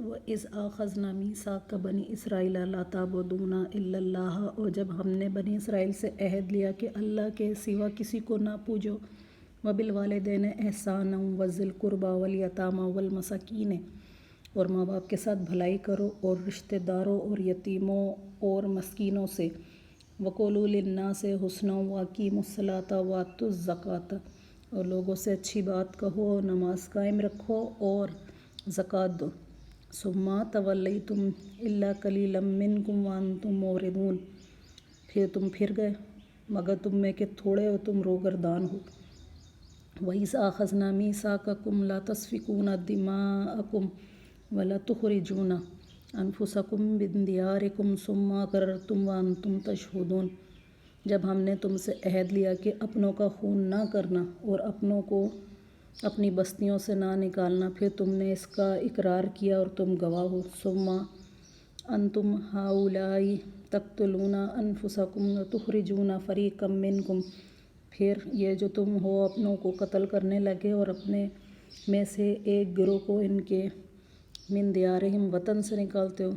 وَإِذْ أَخَذْنَا مِيثَاقَ بَنِي إِسْرَائِیلَ لَا تَعْبُدُونَ إِلَّا اللَّهَ، اور جب ہم نے بنی اسرائیل سے عہد لیا کہ اللہ کے سوا کسی کو نہ پوجو، وَبِالْوَالِدَيْنِ إِحْسَانًا وَذِي الْقُرْبَى وَالْيَتَامَى وَالْمَسَاکِینِ، اور ماں باپ کے ساتھ بھلائی کرو اور رشتہ داروں اور یتیموں اور مسکینوں سے، وَقُولُوا لِلنَّاسِ حُسْنًا وَأَقِیمُوا الصَّلَاةَ وَآتُوا الزَّکَاةَ، اور لوگوں سے اچھی بات کہو، نماز قائم رکھو اور زکوٰۃ دو، ثم تولیتم الا قلیلا منکم وانتم معرضون، پھر تم پھر گئے مگر تم میں کے تھوڑے ہو تم روگردان ہو۔ وَإِذْ أَخَذْنَا مِيثَاقَکُمْ لَا تَسْفِکُونَ دِمَاءَکُمْ وَلَا تُخْرِجُونَ أَنفُسَکُم مِّن دِیارِکُمْ ثُمَّ أَقْرَرْتُمْ وَأَنتُمْ تَشْهَدُونَ، جب ہم نے تم سے عہد لیا کہ اپنوں کا خون نہ کرنا اور اپنوں کو اپنی بستیوں سے نہ نکالنا، پھر تم نے اس کا اقرار کیا اور تم گواہ ہو۔ ثم انتم ہؤلاء تقتلون انفسکم وتخرجون فریقا منکم، پھر یہ جو تم ہو اپنوں کو قتل کرنے لگے اور اپنے میں سے ایک گروہ کو ان کے من دیارہم وطن سے نکالتے ہو،